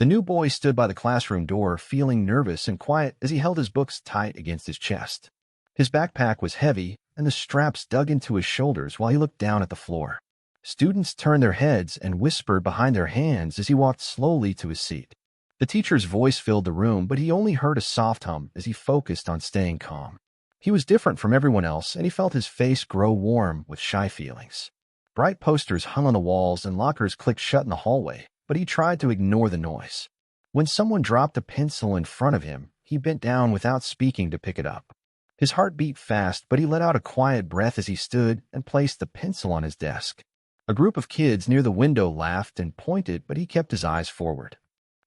The new boy stood by the classroom door, feeling nervous and quiet as he held his books tight against his chest. His backpack was heavy, and the straps dug into his shoulders while he looked down at the floor. Students turned their heads and whispered behind their hands as he walked slowly to his seat. The teacher's voice filled the room, but he only heard a soft hum as he focused on staying calm. He was different from everyone else, and he felt his face grow warm with shy feelings. Bright posters hung on the walls and lockers clicked shut in the hallway, but he tried to ignore the noise. When someone dropped a pencil in front of him, he bent down without speaking to pick it up. His heart beat fast, but he let out a quiet breath as he stood and placed the pencil on his desk. A group of kids near the window laughed and pointed, but he kept his eyes forward.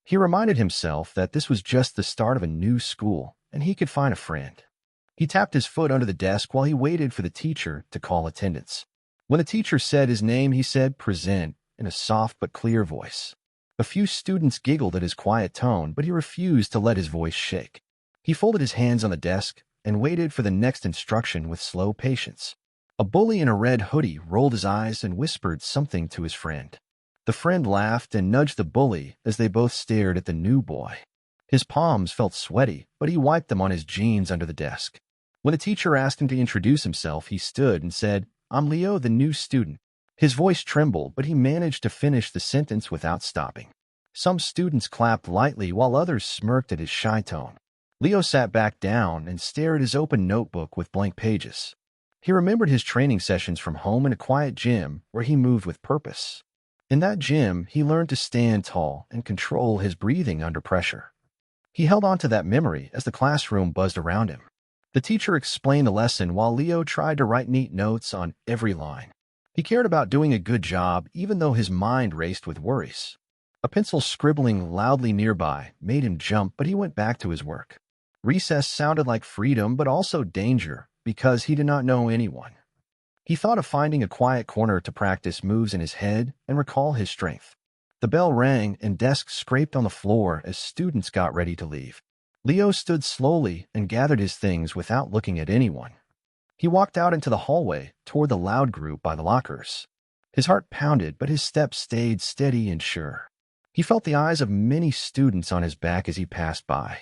He reminded himself that this was just the start of a new school, and he could find a friend. He tapped his foot under the desk while he waited for the teacher to call attendance. When the teacher said his name, he said, "Present," in a soft but clear voice. A few students giggled at his quiet tone, but he refused to let his voice shake. He folded his hands on the desk and waited for the next instruction with slow patience. A bully in a red hoodie rolled his eyes and whispered something to his friend. The friend laughed and nudged the bully as they both stared at the new boy. His palms felt sweaty, but he wiped them on his jeans under the desk. When the teacher asked him to introduce himself, he stood and said, "I'm Leo, the new student." His voice trembled, but he managed to finish the sentence without stopping. Some students clapped lightly while others smirked at his shy tone. Leo sat back down and stared at his open notebook with blank pages. He remembered his training sessions from home in a quiet gym where he moved with purpose. In that gym, he learned to stand tall and control his breathing under pressure. He held on to that memory as the classroom buzzed around him. The teacher explained the lesson while Leo tried to write neat notes on every line. He cared about doing a good job even though his mind raced with worries. A pencil scribbling loudly nearby made him jump, but he went back to his work. Recess sounded like freedom but also danger because he did not know anyone. He thought of finding a quiet corner to practice moves in his head and recall his strength. The bell rang and desks scraped on the floor as students got ready to leave. Leo stood slowly and gathered his things without looking at anyone. He walked out into the hallway toward the loud group by the lockers. His heart pounded, but his steps stayed steady and sure. He felt the eyes of many students on his back as he passed by.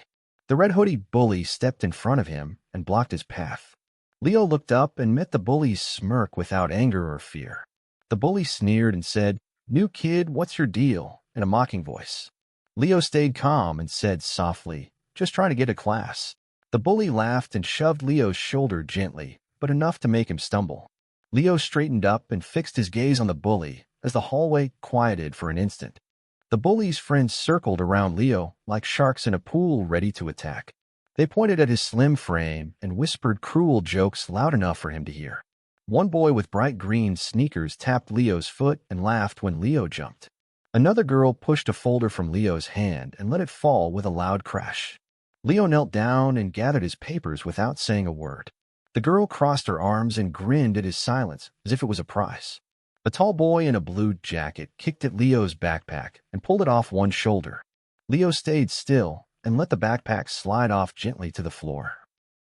The red hoodie bully stepped in front of him and blocked his path. Leo looked up and met the bully's smirk without anger or fear. The bully sneered and said, "New kid, what's your deal?" in a mocking voice. Leo stayed calm and said softly, "Just trying to get a class." The bully laughed and shoved Leo's shoulder gently, but enough to make him stumble. Leo straightened up and fixed his gaze on the bully as the hallway quieted for an instant. The bully's friends circled around Leo like sharks in a pool ready to attack. They pointed at his slim frame and whispered cruel jokes loud enough for him to hear. One boy with bright green sneakers tapped Leo's foot and laughed when Leo jumped. Another girl pushed a folder from Leo's hand and let it fall with a loud crash. Leo knelt down and gathered his papers without saying a word. The girl crossed her arms and grinned at his silence as if it was a prize. A tall boy in a blue jacket kicked at Leo's backpack and pulled it off one shoulder. Leo stayed still and let the backpack slide off gently to the floor.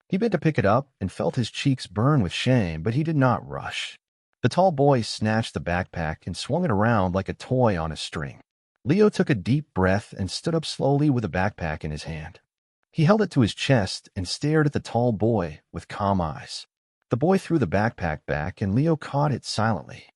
He bent to pick it up and felt his cheeks burn with shame, but he did not rush. The tall boy snatched the backpack and swung it around like a toy on a string. Leo took a deep breath and stood up slowly with the backpack in his hand. He held it to his chest and stared at the tall boy with calm eyes. The boy threw the backpack back and Leo caught it silently.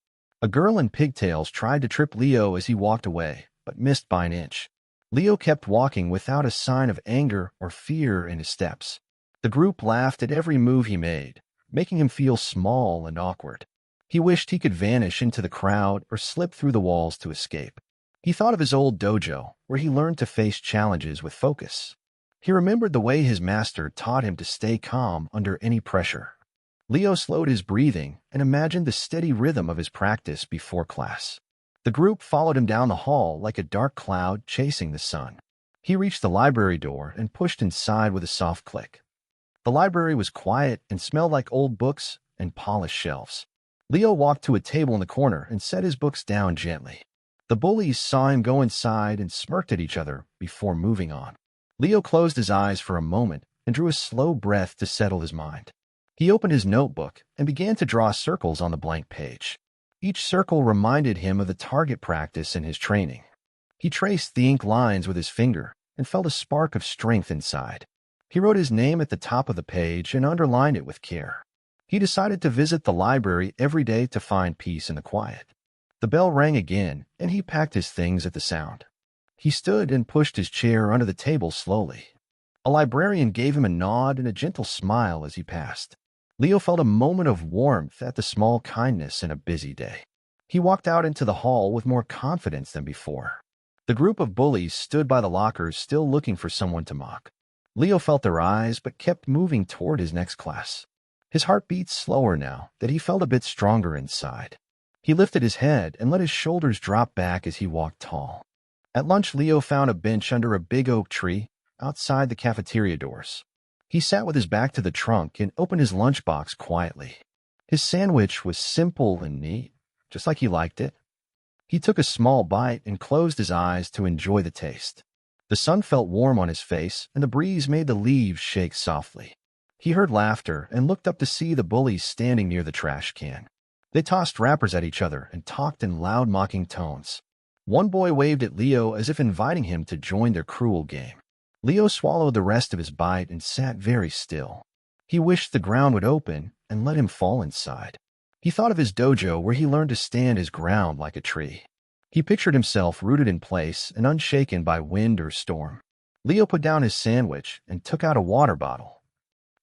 A girl in pigtails tried to trip Leo as he walked away, but missed by an inch. Leo kept walking without a sign of anger or fear in his steps. The group laughed at every move he made, making him feel small and awkward. He wished he could vanish into the crowd or slip through the walls to escape. He thought of his old dojo, where he learned to face challenges with focus. He remembered the way his master taught him to stay calm under any pressure. Leo slowed his breathing and imagined the steady rhythm of his practice before class. The group followed him down the hall like a dark cloud chasing the sun. He reached the library door and pushed inside with a soft click. The library was quiet and smelled like old books and polished shelves. Leo walked to a table in the corner and set his books down gently. The bullies saw him go inside and smirked at each other before moving on. Leo closed his eyes for a moment and drew a slow breath to settle his mind. He opened his notebook and began to draw circles on the blank page. Each circle reminded him of the target practice in his training. He traced the ink lines with his finger and felt a spark of strength inside. He wrote his name at the top of the page and underlined it with care. He decided to visit the library every day to find peace in the quiet. The bell rang again, and he packed his things at the sound. He stood and pushed his chair under the table slowly. A librarian gave him a nod and a gentle smile as he passed. Leo felt a moment of warmth at the small kindness in a busy day. He walked out into the hall with more confidence than before. The group of bullies stood by the lockers, still looking for someone to mock. Leo felt their eyes, but kept moving toward his next class. His heart beat slower now that he felt a bit stronger inside. He lifted his head and let his shoulders drop back as he walked tall. At lunch, Leo found a bench under a big oak tree outside the cafeteria doors. He sat with his back to the trunk and opened his lunchbox quietly. His sandwich was simple and neat, just like he liked it. He took a small bite and closed his eyes to enjoy the taste. The sun felt warm on his face, and the breeze made the leaves shake softly. He heard laughter and looked up to see the bullies standing near the trash can. They tossed wrappers at each other and talked in loud, mocking tones. One boy waved at Leo as if inviting him to join their cruel game. Leo swallowed the rest of his bite and sat very still. He wished the ground would open and let him fall inside. He thought of his dojo where he learned to stand his ground like a tree. He pictured himself rooted in place and unshaken by wind or storm. Leo put down his sandwich and took out a water bottle.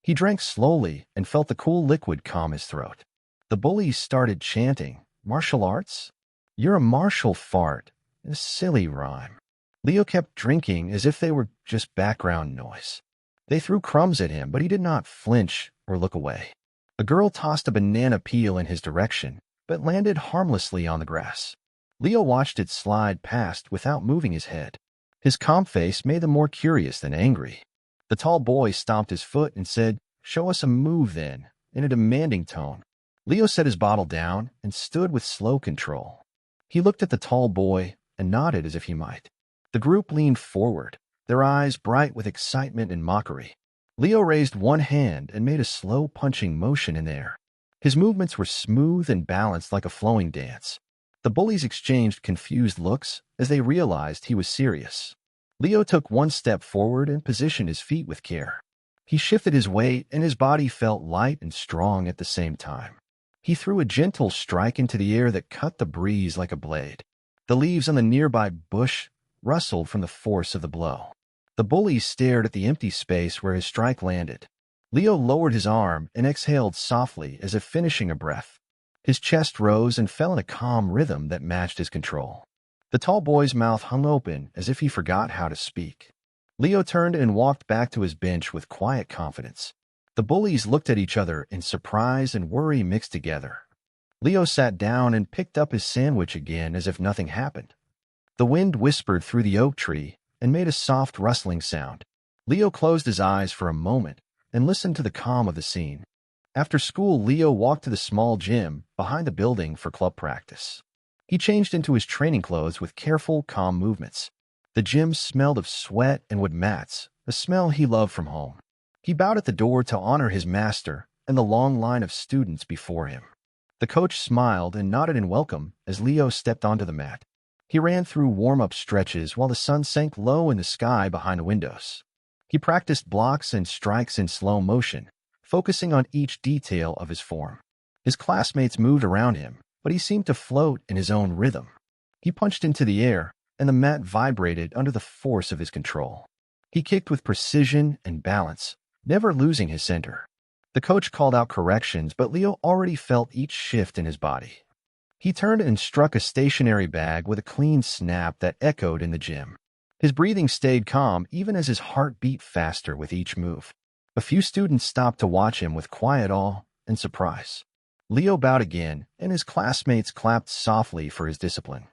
He drank slowly and felt the cool liquid calm his throat. The bullies started chanting, "Martial arts? You're a martial fart." A silly rhyme. Leo kept drinking as if they were just background noise. They threw crumbs at him, but he did not flinch or look away. A girl tossed a banana peel in his direction, but landed harmlessly on the grass. Leo watched it slide past without moving his head. His calm face made them more curious than angry. The tall boy stomped his foot and said, "Show us a move then," in a demanding tone. Leo set his bottle down and stood with slow control. He looked at the tall boy and nodded as if he might. The group leaned forward, their eyes bright with excitement and mockery. Leo raised one hand and made a slow punching motion in the air. His movements were smooth and balanced like a flowing dance. The bullies exchanged confused looks as they realized he was serious. Leo took one step forward and positioned his feet with care. He shifted his weight and his body felt light and strong at the same time. He threw a gentle strike into the air that cut the breeze like a blade. The leaves on the nearby bush rustled from the force of the blow. The bullies stared at the empty space where his strike landed. Leo lowered his arm and exhaled softly as if finishing a breath. His chest rose and fell in a calm rhythm that matched his control. The tall boy's mouth hung open as if he forgot how to speak. Leo turned and walked back to his bench with quiet confidence. The bullies looked at each other in surprise and worry mixed together. Leo sat down and picked up his sandwich again as if nothing happened. The wind whispered through the oak tree and made a soft rustling sound. Leo closed his eyes for a moment and listened to the calm of the scene. After school, Leo walked to the small gym behind the building for club practice. He changed into his training clothes with careful, calm movements. The gym smelled of sweat and wood mats, a smell he loved from home. He bowed at the door to honor his master and the long line of students before him. The coach smiled and nodded in welcome as Leo stepped onto the mat. He ran through warm-up stretches while the sun sank low in the sky behind the windows. He practiced blocks and strikes in slow motion, focusing on each detail of his form. His classmates moved around him, but he seemed to float in his own rhythm. He punched into the air, and the mat vibrated under the force of his control. He kicked with precision and balance, never losing his center. The coach called out corrections, but Leo already felt each shift in his body. He turned and struck a stationary bag with a clean snap that echoed in the gym. His breathing stayed calm even as his heart beat faster with each move. A few students stopped to watch him with quiet awe and surprise. Leo bowed again, and his classmates clapped softly for his discipline.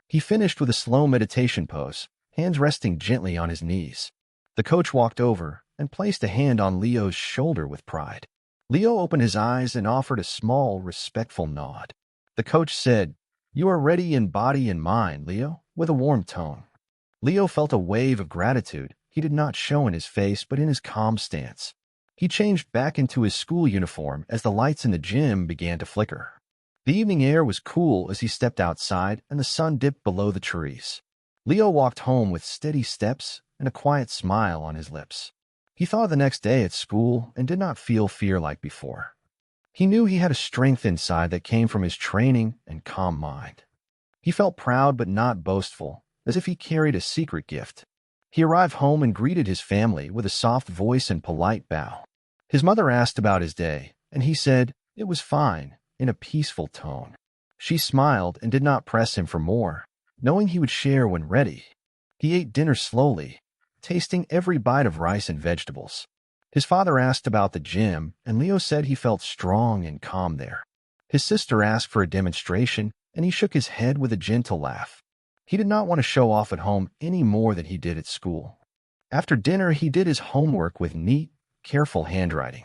He finished with a slow meditation pose, hands resting gently on his knees. The coach walked over and placed a hand on Leo's shoulder with pride. Leo opened his eyes and offered a small, respectful nod. The coach said, "You are ready in body and mind, Leo," with a warm tone. Leo felt a wave of gratitude he did not show in his face but in his calm stance. He changed back into his school uniform as the lights in the gym began to flicker. The evening air was cool as he stepped outside and the sun dipped below the trees. Leo walked home with steady steps and a quiet smile on his lips. He thought of the next day at school and did not feel fear like before. He knew he had a strength inside that came from his training and calm mind. He felt proud but not boastful, as if he carried a secret gift. He arrived home and greeted his family with a soft voice and polite bow. His mother asked about his day, and he said, "It was fine," in a peaceful tone. She smiled and did not press him for more, knowing he would share when ready. He ate dinner slowly, tasting every bite of rice and vegetables. His father asked about the gym, and Leo said he felt strong and calm there. His sister asked for a demonstration, and he shook his head with a gentle laugh. He did not want to show off at home any more than he did at school. After dinner, he did his homework with neat, careful handwriting.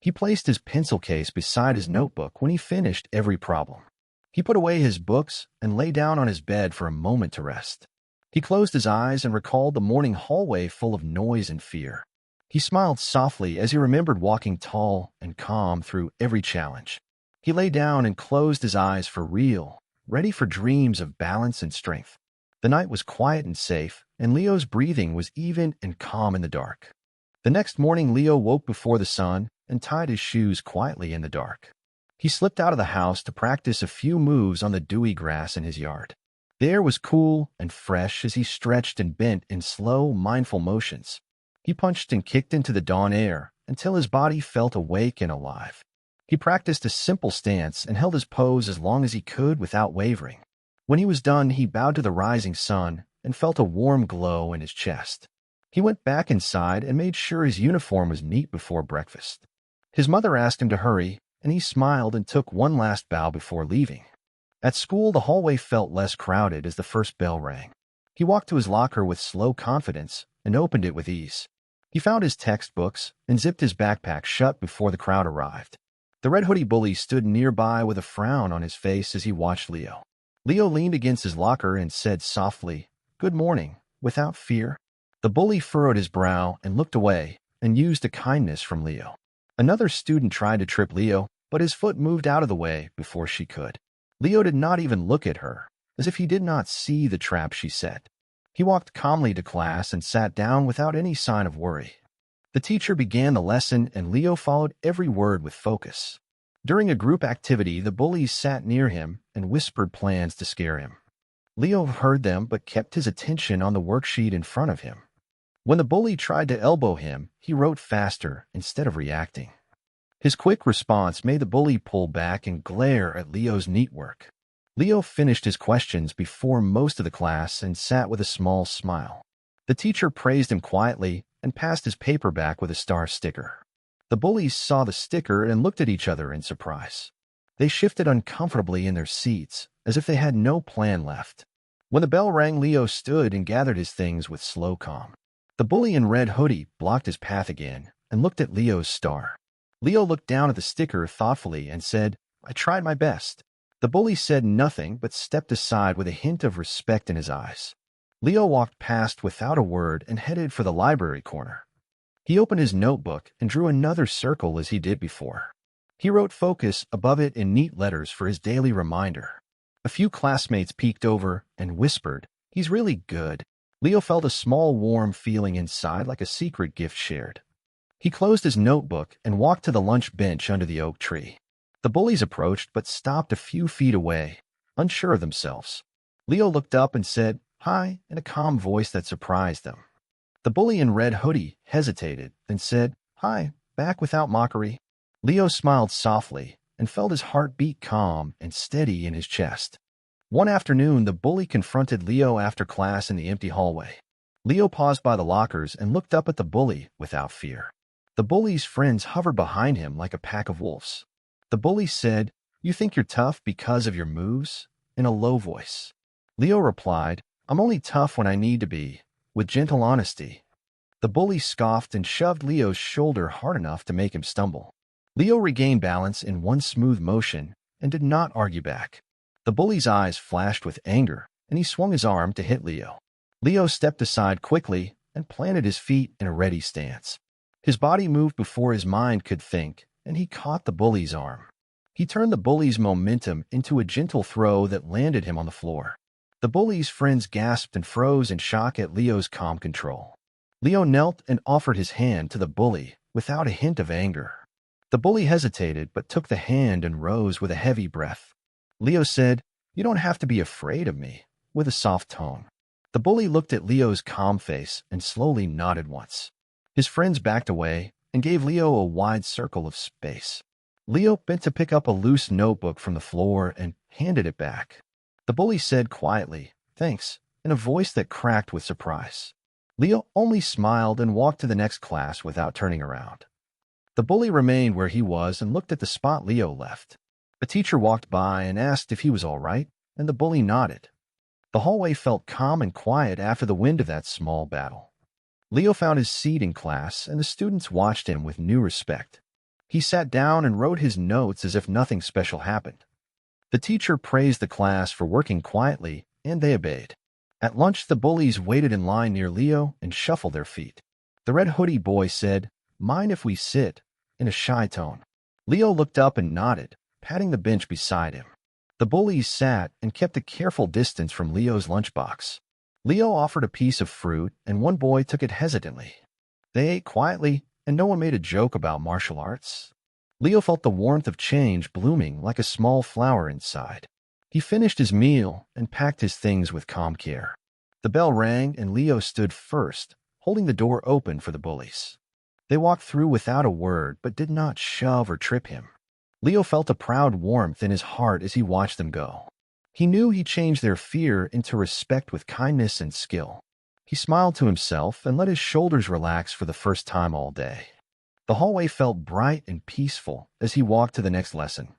He placed his pencil case beside his notebook when he finished every problem. He put away his books and lay down on his bed for a moment to rest. He closed his eyes and recalled the morning hallway full of noise and fear. He smiled softly as he remembered walking tall and calm through every challenge. He lay down and closed his eyes for real, ready for dreams of balance and strength. The night was quiet and safe, and Leo's breathing was even and calm in the dark. The next morning, Leo woke before the sun and tied his shoes quietly in the dark. He slipped out of the house to practice a few moves on the dewy grass in his yard. The air was cool and fresh as he stretched and bent in slow, mindful motions. He punched and kicked into the dawn air until his body felt awake and alive. He practiced a simple stance and held his pose as long as he could without wavering. When he was done, he bowed to the rising sun and felt a warm glow in his chest. He went back inside and made sure his uniform was neat before breakfast. His mother asked him to hurry, and he smiled and took one last bow before leaving. At school, the hallway felt less crowded as the first bell rang. He walked to his locker with slow confidence and opened it with ease. He found his textbooks and zipped his backpack shut before the crowd arrived. The red hoodie bully stood nearby with a frown on his face as he watched Leo. Leo leaned against his locker and said softly, "Good morning," without fear. The bully furrowed his brow and looked away and used a kindness from Leo. Another student tried to trip Leo, but his foot moved out of the way before she could. Leo did not even look at her, as if he did not see the trap she set. He walked calmly to class and sat down without any sign of worry. The teacher began the lesson, and Leo followed every word with focus. During a group activity, the bullies sat near him and whispered plans to scare him. Leo heard them but kept his attention on the worksheet in front of him. When the bully tried to elbow him, he wrote faster instead of reacting. His quick response made the bully pull back and glare at Leo's neat work. Leo finished his questions before most of the class and sat with a small smile. The teacher praised him quietly and passed his paper back with a star sticker. The bullies saw the sticker and looked at each other in surprise. They shifted uncomfortably in their seats, as if they had no plan left. When the bell rang, Leo stood and gathered his things with slow calm. The bully in red hoodie blocked his path again and looked at Leo's star. Leo looked down at the sticker thoughtfully and said, "I tried my best." The bully said nothing but stepped aside with a hint of respect in his eyes. Leo walked past without a word and headed for the library corner. He opened his notebook and drew another circle as he did before. He wrote "Focus" above it in neat letters for his daily reminder. A few classmates peeked over and whispered, "He's really good." Leo felt a small warm feeling inside, like a secret gift shared. He closed his notebook and walked to the lunch bench under the oak tree. The bullies approached but stopped a few feet away, unsure of themselves. Leo looked up and said, "Hi," in a calm voice that surprised them. The bully in red hoodie hesitated, then said, "Hi," back without mockery. Leo smiled softly and felt his heart beat calm and steady in his chest. One afternoon, the bully confronted Leo after class in the empty hallway. Leo paused by the lockers and looked up at the bully without fear. The bully's friends hovered behind him like a pack of wolves. The bully said, "You think you're tough because of your moves?" in a low voice. Leo replied, "I'm only tough when I need to be," with gentle honesty. The bully scoffed and shoved Leo's shoulder hard enough to make him stumble. Leo regained balance in one smooth motion and did not argue back. The bully's eyes flashed with anger, and he swung his arm to hit Leo. Leo stepped aside quickly and planted his feet in a ready stance. His body moved before his mind could think, and he caught the bully's arm. He turned the bully's momentum into a gentle throw that landed him on the floor. The The bully's friends gasped and froze in shock at Leo's calm control. Leo knelt and offered his hand to the bully without a hint of anger. The bully hesitated but took the hand and rose with a heavy breath. Leo said, "You don't have to be afraid of me," with a soft tone. The bully looked at Leo's calm face and slowly nodded once. His friends backed away and gave Leo a wide circle of space. Leo bent to pick up a loose notebook from the floor and handed it back. The bully said quietly, "Thanks," in a voice that cracked with surprise. Leo only smiled and walked to the next class without turning around. The bully remained where he was and looked at the spot Leo left. A teacher walked by and asked if he was all right, and the bully nodded. The hallway felt calm and quiet after the wind of that small battle. Leo found his seat in class, and the students watched him with new respect. He sat down and wrote his notes as if nothing special happened. The teacher praised the class for working quietly, and they obeyed. At lunch, the bullies waited in line near Leo and shuffled their feet. The red hoodie boy said, "Mind if we sit?" in a shy tone. Leo looked up and nodded, patting the bench beside him. The bullies sat and kept a careful distance from Leo's lunchbox. Leo offered a piece of fruit, and one boy took it hesitantly. They ate quietly, and no one made a joke about martial arts. Leo felt the warmth of change blooming like a small flower inside. He finished his meal and packed his things with calm care. The bell rang, and Leo stood first, holding the door open for the bullies. They walked through without a word, but did not shove or trip him. Leo felt a proud warmth in his heart as he watched them go. He knew he changed their fear into respect with kindness and skill. He smiled to himself and let his shoulders relax for the first time all day. The hallway felt bright and peaceful as he walked to the next lesson.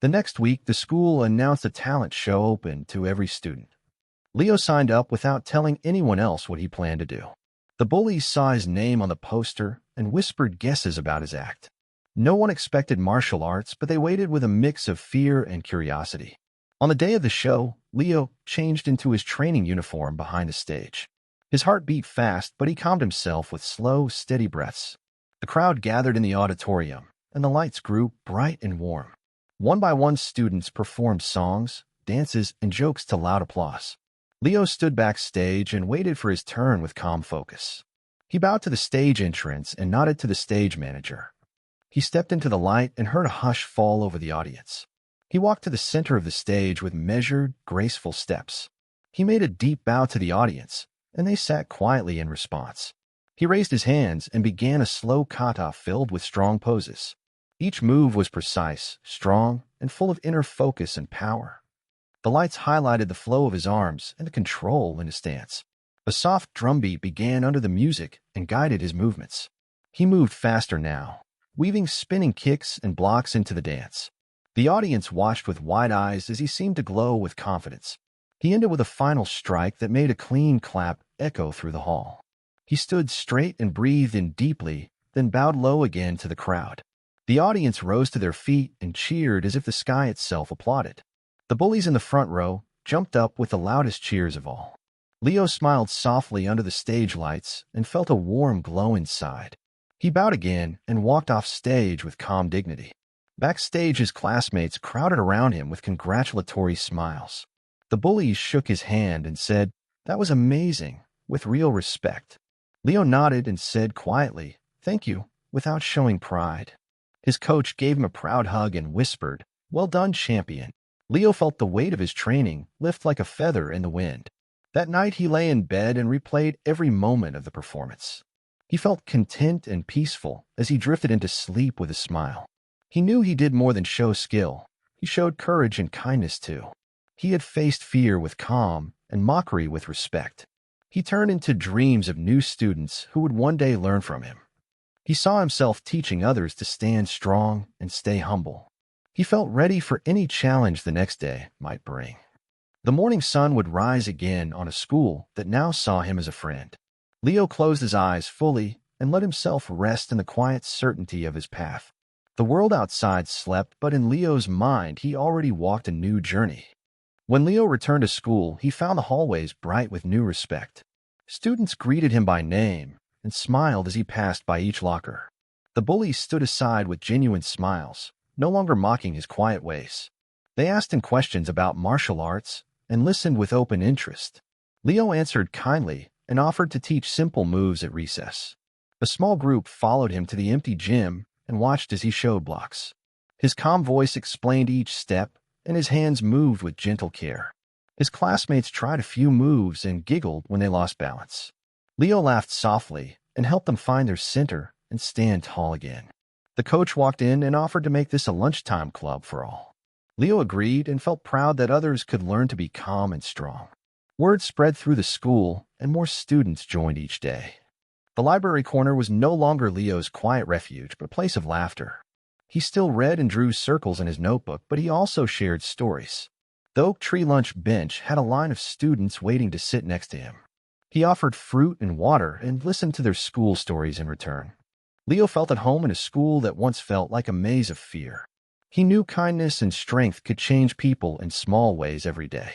The next week, the school announced a talent show open to every student. Leo signed up without telling anyone else what he planned to do. The bullies saw his name on the poster and whispered guesses about his act. No one expected martial arts, but they waited with a mix of fear and curiosity. On the day of the show, Leo changed into his training uniform behind the stage. His heart beat fast, but he calmed himself with slow, steady breaths. The crowd gathered in the auditorium, and the lights grew bright and warm. One by one, students performed songs, dances, and jokes to loud applause. Leo stood backstage and waited for his turn with calm focus. He bowed to the stage entrance and nodded to the stage manager. He stepped into the light and heard a hush fall over the audience. He walked to the center of the stage with measured, graceful steps. He made a deep bow to the audience, and they sat quietly in response. He raised his hands and began a slow kata filled with strong poses. Each move was precise, strong, and full of inner focus and power. The lights highlighted the flow of his arms and the control in his stance. A soft drumbeat began under the music and guided his movements. He moved faster now, weaving spinning kicks and blocks into the dance. The audience watched with wide eyes as he seemed to glow with confidence. He ended with a final strike that made a clean clap echo through the hall. He stood straight and breathed in deeply, then bowed low again to the crowd. The audience rose to their feet and cheered as if the sky itself applauded. The bullies in the front row jumped up with the loudest cheers of all. Leo smiled softly under the stage lights and felt a warm glow inside. He bowed again and walked off stage with calm dignity. Backstage, his classmates crowded around him with congratulatory smiles. The bullies shook his hand and said, "That was amazing," with real respect. Leo nodded and said quietly, "Thank you," without showing pride. His coach gave him a proud hug and whispered, "Well done, champion." Leo felt the weight of his training lift like a feather in the wind. That night, he lay in bed and replayed every moment of the performance. He felt content and peaceful as he drifted into sleep with a smile. He knew he did more than show skill. He showed courage and kindness too. He had faced fear with calm and mockery with respect. He turned into dreams of new students who would one day learn from him. He saw himself teaching others to stand strong and stay humble. He felt ready for any challenge the next day might bring. The morning sun would rise again on a school that now saw him as a friend. Leo closed his eyes fully and let himself rest in the quiet certainty of his path. The world outside slept, but in Leo's mind, he already walked a new journey. When Leo returned to school, he found the hallways bright with new respect. Students greeted him by name and smiled as he passed by each locker. The bullies stood aside with genuine smiles, no longer mocking his quiet ways. They asked him questions about martial arts and listened with open interest. Leo answered kindly and offered to teach simple moves at recess. A small group followed him to the empty gym and watched as he showed blocks. His calm voice explained each step, and his hands moved with gentle care. His classmates tried a few moves and giggled when they lost balance. Leo laughed softly and helped them find their center and stand tall again. The coach walked in and offered to make this a lunchtime club for all. Leo agreed and felt proud that others could learn to be calm and strong. Word spread through the school, and more students joined each day. The library corner was no longer Leo's quiet refuge, but a place of laughter. He still read and drew circles in his notebook, but he also shared stories. The oak tree lunch bench had a line of students waiting to sit next to him. He offered fruit and water and listened to their school stories in return. Leo felt at home in a school that once felt like a maze of fear. He knew kindness and strength could change people in small ways every day.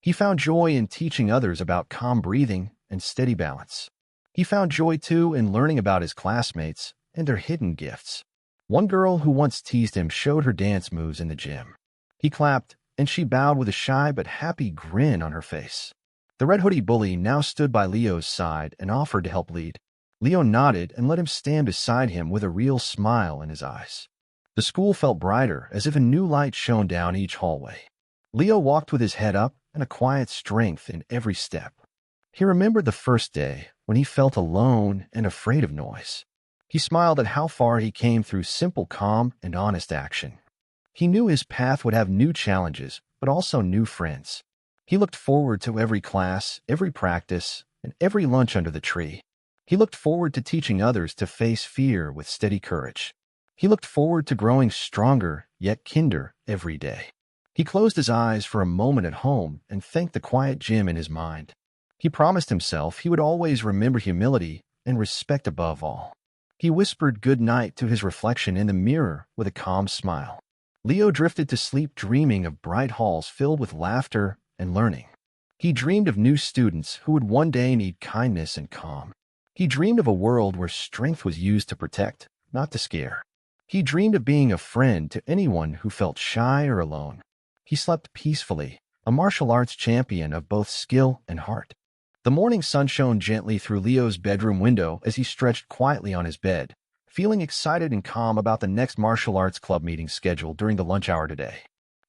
He found joy in teaching others about calm breathing and steady balance. He found joy, too, in learning about his classmates and their hidden gifts. One girl who once teased him showed her dance moves in the gym. He clapped, and she bowed with a shy but happy grin on her face. The red hoodie bully now stood by Leo's side and offered to help lead. Leo nodded and let him stand beside him with a real smile in his eyes. The school felt brighter, as if a new light shone down each hallway. Leo walked with his head up and a quiet strength in every step. He remembered the first day when he felt alone and afraid of noise. He smiled at how far he came through simple calm and honest action. He knew his path would have new challenges, but also new friends. He looked forward to every class, every practice, and every lunch under the tree. He looked forward to teaching others to face fear with steady courage. He looked forward to growing stronger, yet kinder, every day. He closed his eyes for a moment at home and thanked the quiet gym in his mind. He promised himself he would always remember humility and respect above all. He whispered good night to his reflection in the mirror with a calm smile. Leo drifted to sleep dreaming of bright halls filled with laughter and learning. He dreamed of new students who would one day need kindness and calm. He dreamed of a world where strength was used to protect, not to scare. He dreamed of being a friend to anyone who felt shy or alone. He slept peacefully, a martial arts champion of both skill and heart. The morning sun shone gently through Leo's bedroom window as he stretched quietly on his bed, feeling excited and calm about the next martial arts club meeting scheduled during the lunch hour today.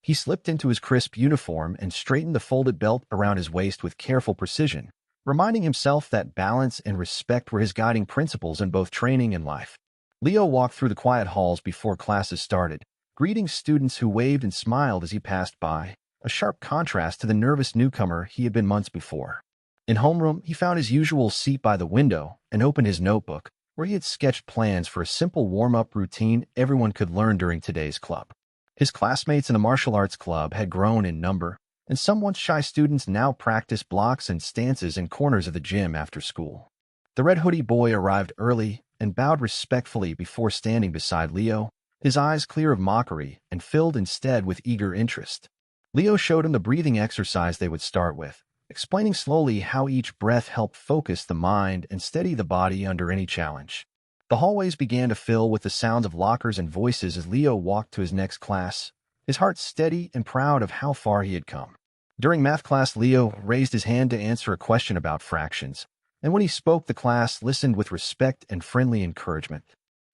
He slipped into his crisp uniform and straightened the folded belt around his waist with careful precision, reminding himself that balance and respect were his guiding principles in both training and life. Leo walked through the quiet halls before classes started, greeting students who waved and smiled as he passed by, a sharp contrast to the nervous newcomer he had been months before. In homeroom, he found his usual seat by the window and opened his notebook, where he had sketched plans for a simple warm-up routine everyone could learn during today's club. His classmates in the martial arts club had grown in number, and some once shy students now practiced blocks and stances in corners of the gym after school. The red hoodie boy arrived early and bowed respectfully before standing beside Leo, his eyes clear of mockery and filled instead with eager interest. Leo showed him the breathing exercise they would start with, explaining slowly how each breath helped focus the mind and steady the body under any challenge. The hallways began to fill with the sounds of lockers and voices as Leo walked to his next class, his heart steady and proud of how far he had come. During math class, Leo raised his hand to answer a question about fractions, and when he spoke, the class listened with respect and friendly encouragement.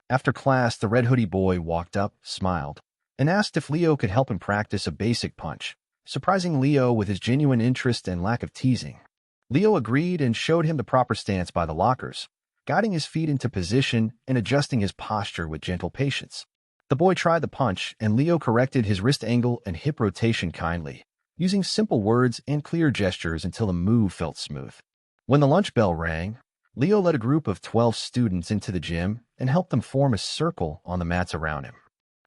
After class, the red hoodie boy walked up, smiled, and asked if Leo could help him practice a basic punch, surprising Leo with his genuine interest and lack of teasing. Leo agreed and showed him the proper stance by the lockers, guiding his feet into position and adjusting his posture with gentle patience. The boy tried the punch, and Leo corrected his wrist angle and hip rotation kindly, using simple words and clear gestures until the move felt smooth. When the lunch bell rang, Leo led a group of 12 students into the gym and helped them form a circle on the mats around him.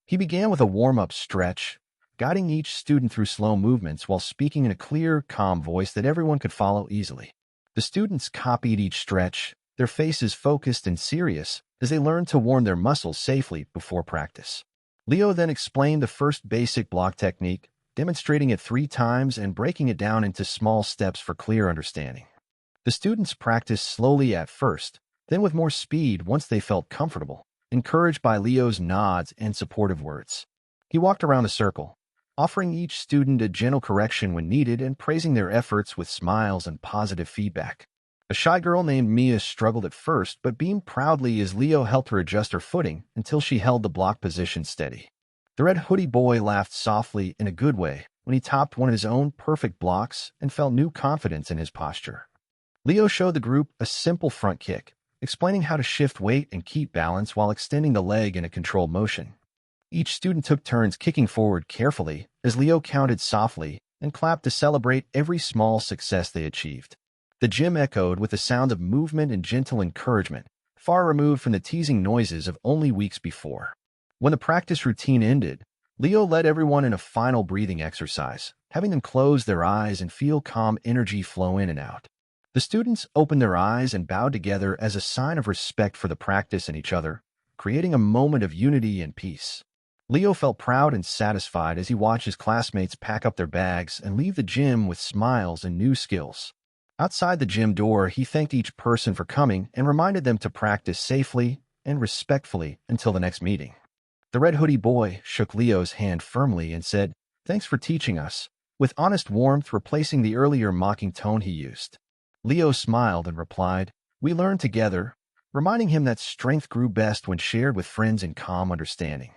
He began with a warm-up stretch, guiding each student through slow movements while speaking in a clear, calm voice that everyone could follow easily. The students copied each stretch, their faces focused and serious as they learned to warm their muscles safely before practice. Leo then explained the first basic block technique, demonstrating it 3 times and breaking it down into small steps for clear understanding. The students practiced slowly at first, then with more speed once they felt comfortable, encouraged by Leo's nods and supportive words. He walked around the circle, offering each student a gentle correction when needed and praising their efforts with smiles and positive feedback. A shy girl named Mia struggled at first, but beamed proudly as Leo helped her adjust her footing until she held the block position steady. The red hoodie boy laughed softly in a good way when he topped one of his own perfect blocks and felt new confidence in his posture. Leo showed the group a simple front kick, explaining how to shift weight and keep balance while extending the leg in a controlled motion. Each student took turns kicking forward carefully as Leo counted softly and clapped to celebrate every small success they achieved. The gym echoed with the sound of movement and gentle encouragement, far removed from the teasing noises of only weeks before. When the practice routine ended, Leo led everyone in a final breathing exercise, having them close their eyes and feel calm energy flow in and out. The students opened their eyes and bowed together as a sign of respect for the practice and each other, creating a moment of unity and peace. Leo felt proud and satisfied as he watched his classmates pack up their bags and leave the gym with smiles and new skills. Outside the gym door, he thanked each person for coming and reminded them to practice safely and respectfully until the next meeting. The red hoodie boy shook Leo's hand firmly and said, "Thanks for teaching us," with honest warmth replacing the earlier mocking tone he used. Leo smiled and replied, "We learned together," reminding him that strength grew best when shared with friends in calm understanding.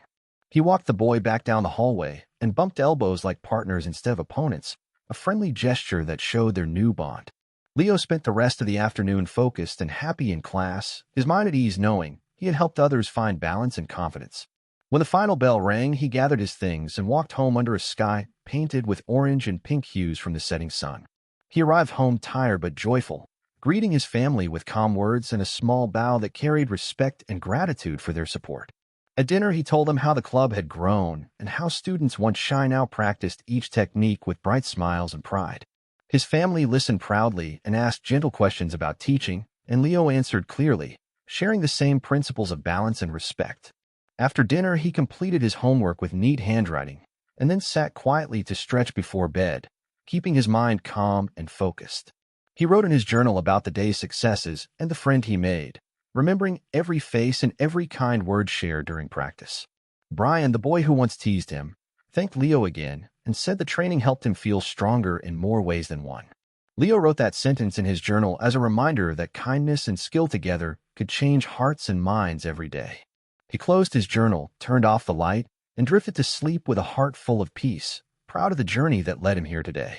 He walked the boy back down the hallway and bumped elbows like partners instead of opponents, a friendly gesture that showed their new bond. Leo spent the rest of the afternoon focused and happy in class, his mind at ease knowing he had helped others find balance and confidence. When the final bell rang, he gathered his things and walked home under a sky painted with orange and pink hues from the setting sun. He arrived home tired but joyful, greeting his family with calm words and a small bow that carried respect and gratitude for their support. At dinner, he told them how the club had grown and how students once shy now practiced each technique with bright smiles and pride. His family listened proudly and asked gentle questions about teaching, and Leo answered clearly, sharing the same principles of balance and respect. After dinner, he completed his homework with neat handwriting and then sat quietly to stretch before bed, keeping his mind calm and focused. He wrote in his journal about the day's successes and the friend he made, remembering every face and every kind word shared during practice. Brian, the boy who once teased him, thanked Leo again and said the training helped him feel stronger in more ways than one. Leo wrote that sentence in his journal as a reminder that kindness and skill together could change hearts and minds every day. He closed his journal, turned off the light, and drifted to sleep with a heart full of peace, proud of the journey that led him here today.